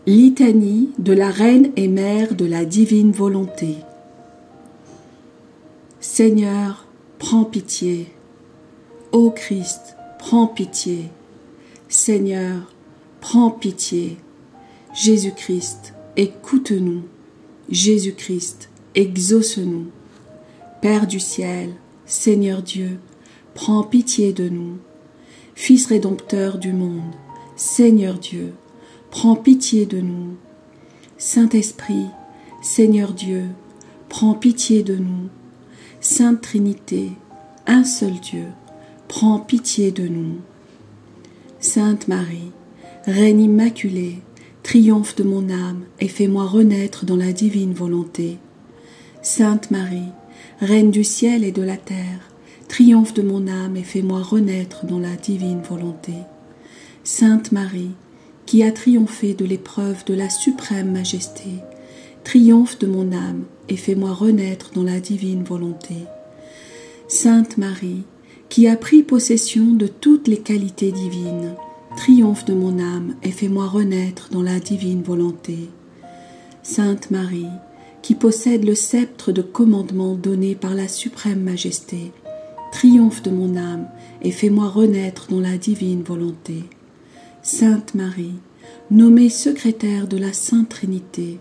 Litanie de la Reine et Mère de la Divine Volonté. Seigneur, prends pitié. Ô Christ, prends pitié. Seigneur, prends pitié. Jésus-Christ, écoute-nous. Jésus-Christ, exauce-nous. Père du ciel, Seigneur Dieu, prends pitié de nous. Fils rédempteur du monde, Seigneur Dieu, prends pitié de nous. Saint-Esprit, Seigneur Dieu, prends pitié de nous. Sainte Trinité, un seul Dieu, prends pitié de nous. Sainte Marie, Reine immaculée, triomphe de mon âme et fais-moi renaître dans la divine volonté. Sainte Marie, Reine du ciel et de la terre, triomphe de mon âme et fais-moi renaître dans la divine volonté. Sainte Marie, qui a triomphé de l'épreuve de la suprême majesté, triomphe de mon âme et fais-moi renaître dans la divine volonté. Sainte Marie, qui a pris possession de toutes les qualités divines, triomphe de mon âme et fais-moi renaître dans la divine volonté. Sainte Marie, qui possède le sceptre de commandement donné par la suprême majesté, triomphe de mon âme et fais-moi renaître dans la divine volonté. Sainte Marie, nommée secrétaire de la Sainte Trinité,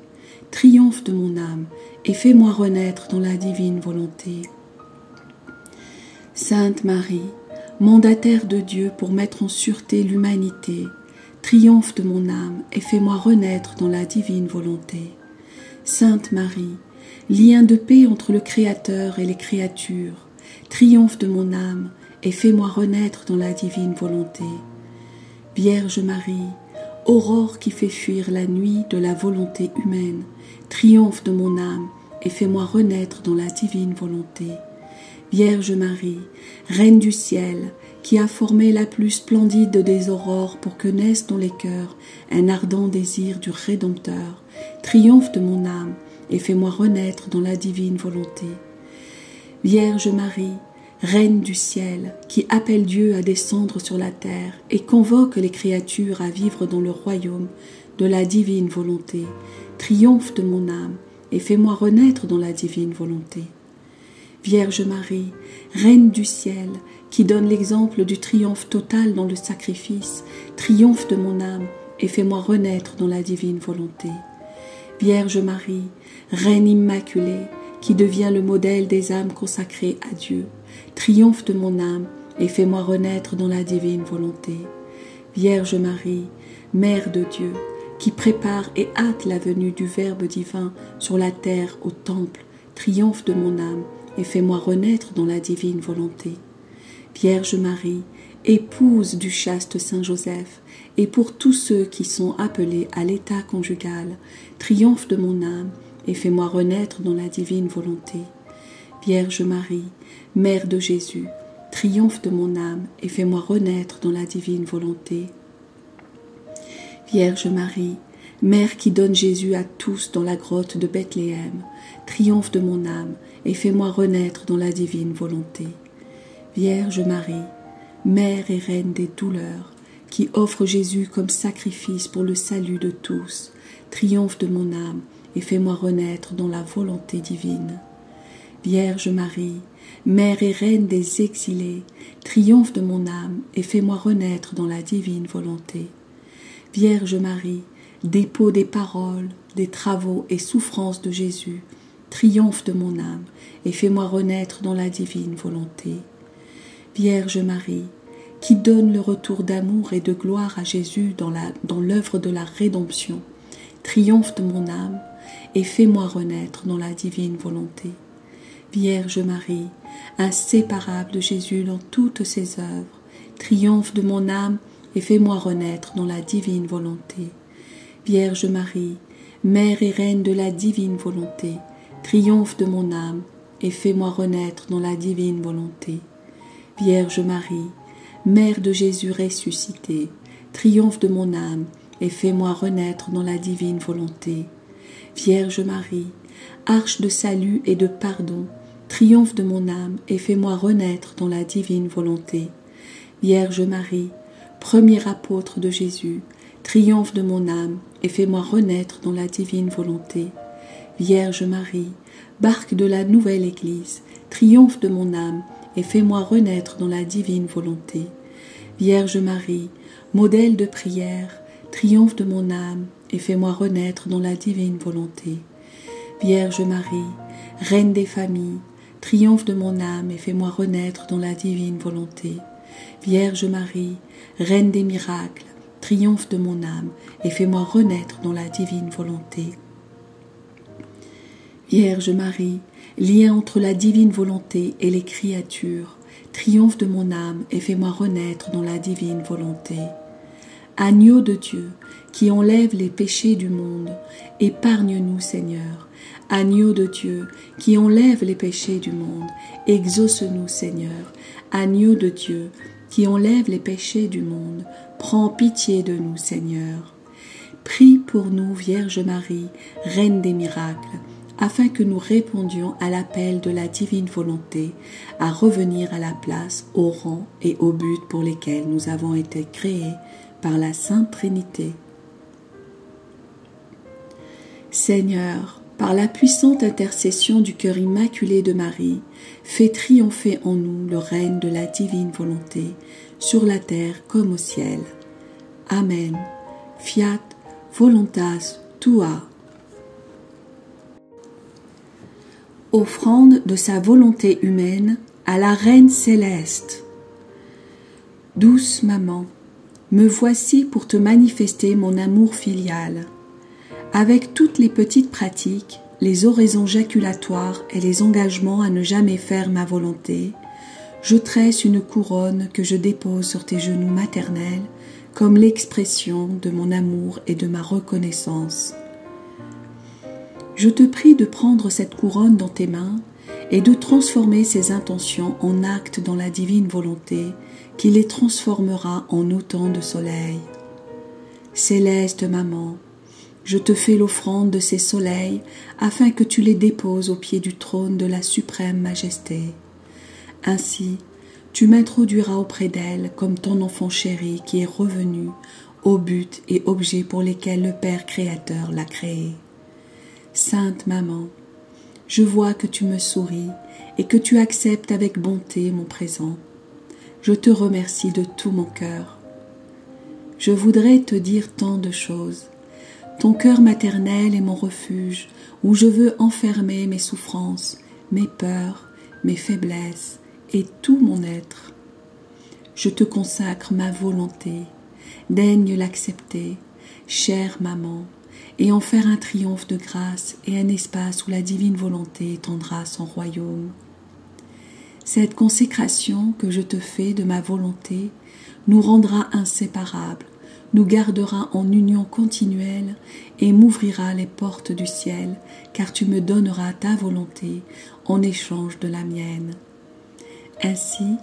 triomphe de mon âme et fais-moi renaître dans la divine volonté. Sainte Marie, mandataire de Dieu pour mettre en sûreté l'humanité, triomphe de mon âme et fais-moi renaître dans la divine volonté. Sainte Marie, lien de paix entre le Créateur et les créatures, triomphe de mon âme et fais-moi renaître dans la divine volonté. Vierge Marie, aurore qui fait fuir la nuit de la volonté humaine, triomphe de mon âme et fais-moi renaître dans la divine volonté. Vierge Marie, Reine du ciel, qui a formé la plus splendide des aurores pour que naisse dans les cœurs un ardent désir du Rédempteur, triomphe de mon âme et fais-moi renaître dans la divine volonté. Vierge Marie, Reine du ciel, qui appelle Dieu à descendre sur la terre et convoque les créatures à vivre dans le royaume de la divine volonté, triomphe de mon âme et fais-moi renaître dans la divine volonté. Vierge Marie, Reine du ciel, qui donne l'exemple du triomphe total dans le sacrifice, triomphe de mon âme et fais-moi renaître dans la divine volonté. Vierge Marie, Reine immaculée, qui devient le modèle des âmes consacrées à Dieu, triomphe de mon âme et fais-moi renaître dans la divine volonté. Vierge Marie, Mère de Dieu, qui prépare et hâte la venue du Verbe divin sur la terre au temple, triomphe de mon âme et fais-moi renaître dans la divine volonté. Vierge Marie, épouse du chaste Saint Joseph, et pour tous ceux qui sont appelés à l'état conjugal, triomphe de mon âme et fais-moi renaître dans la divine volonté. Vierge Marie, Mère de Jésus, triomphe de mon âme et fais-moi renaître dans la divine volonté. Vierge Marie, Mère qui donne Jésus à tous dans la grotte de Bethléem, triomphe de mon âme et fais-moi renaître dans la divine volonté. Vierge Marie, Mère et Reine des douleurs, qui offre Jésus comme sacrifice pour le salut de tous, triomphe de mon âme et fais-moi renaître dans la volonté divine. Vierge Marie, Mère et Reine des exilés, triomphe de mon âme et fais-moi renaître dans la divine volonté. Vierge Marie, dépôt des paroles, des travaux et souffrances de Jésus, triomphe de mon âme et fais-moi renaître dans la divine volonté. Vierge Marie, qui donne le retour d'amour et de gloire à Jésus dans l'œuvre de la rédemption, triomphe de mon âme et fais-moi renaître dans la divine volonté. Vierge Marie, inséparable de Jésus dans toutes ses œuvres, triomphe de mon âme et fais-moi renaître dans la divine volonté. Vierge Marie, Mère et Reine de la divine volonté, triomphe de mon âme et fais-moi renaître dans la divine volonté. Vierge Marie, Mère de Jésus ressuscité, triomphe de mon âme et fais-moi renaître dans la divine volonté. Vierge Marie, arche de salut et de pardon, triomphe de mon âme et fais-moi renaître dans la divine volonté. Vierge Marie, premier apôtre de Jésus, triomphe de mon âme et fais-moi renaître dans la divine volonté. Vierge Marie, barque de la nouvelle Église, triomphe de mon âme et fais-moi renaître dans la divine volonté. Vierge Marie, modèle de prière, triomphe de mon âme et fais-moi renaître dans la divine volonté. Vierge Marie, reine des familles, triomphe de mon âme et fais-moi renaître dans la divine volonté. Vierge Marie, reine des miracles, triomphe de mon âme et fais-moi renaître dans la divine volonté. Vierge Marie, lien entre la divine volonté et les créatures, triomphe de mon âme et fais-moi renaître dans la divine volonté. Agneau de Dieu, qui enlève les péchés du monde, épargne-nous Seigneur. Agneau de Dieu, qui enlève les péchés du monde, exauce-nous Seigneur. Agneau de Dieu, qui enlève les péchés du monde, prends pitié de nous Seigneur. Prie pour nous Vierge Marie, Reine des miracles, afin que nous répondions à l'appel de la divine volonté, à revenir à la place, au rang et au but pour lesquels nous avons été créés par la Sainte Trinité. Seigneur, par la puissante intercession du cœur immaculé de Marie, fais triompher en nous le règne de la divine volonté, sur la terre comme au ciel. Amen. Fiat voluntas tua. Offrande de sa volonté humaine à la Reine céleste. Douce maman, me voici pour te manifester mon amour filial. Avec toutes les petites pratiques, les oraisons jaculatoires et les engagements à ne jamais faire ma volonté, je tresse une couronne que je dépose sur tes genoux maternels comme l'expression de mon amour et de ma reconnaissance. Je te prie de prendre cette couronne dans tes mains et de transformer ces intentions en actes dans la divine volonté qui les transformera en autant de soleil. Céleste maman, je te fais l'offrande de ces soleils afin que tu les déposes au pied du trône de la suprême majesté. Ainsi, tu m'introduiras auprès d'elle comme ton enfant chéri qui est revenu au but et objet pour lesquels le Père Créateur l'a créé. Sainte Maman, je vois que tu me souris et que tu acceptes avec bonté mon présent. Je te remercie de tout mon cœur. Je voudrais te dire tant de choses. Ton cœur maternel est mon refuge où je veux enfermer mes souffrances, mes peurs, mes faiblesses et tout mon être. Je te consacre ma volonté. Daigne l'accepter, chère maman, et en faire un triomphe de grâce et un espace où la divine volonté étendra son royaume. Cette consécration que je te fais de ma volonté nous rendra inséparables, nous gardera en union continuelle et m'ouvrira les portes du ciel, car tu me donneras ta volonté en échange de la mienne. Ainsi,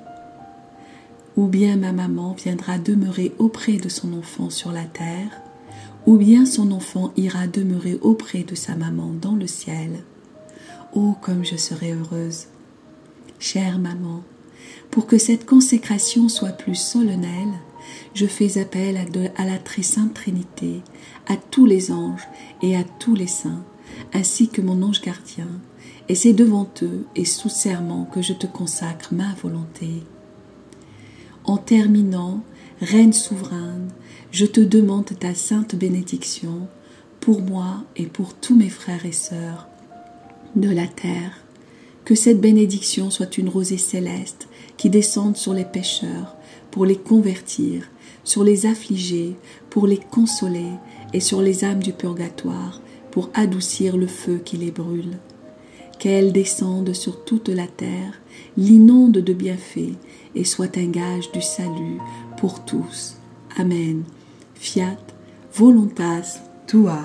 ou bien ma maman viendra demeurer auprès de son enfant sur la terre, ou bien son enfant ira demeurer auprès de sa maman dans le ciel. Oh, comme je serai heureuse! Chère maman, pour que cette consécration soit plus solennelle, je fais appel à la très sainte Trinité, à tous les anges et à tous les saints, ainsi que mon ange gardien, et c'est devant eux et sous serment que je te consacre ma volonté. En terminant, Reine souveraine, je te demande ta sainte bénédiction pour moi et pour tous mes frères et sœurs de la terre. Que cette bénédiction soit une rosée céleste qui descende sur les pécheurs pour les convertir, sur les affligés pour les consoler et sur les âmes du purgatoire pour adoucir le feu qui les brûle. Qu'elle descende sur toute la terre, l'inonde de bienfaits et soit un gage du salut pour tous. Amen. Fiat voluntas tua.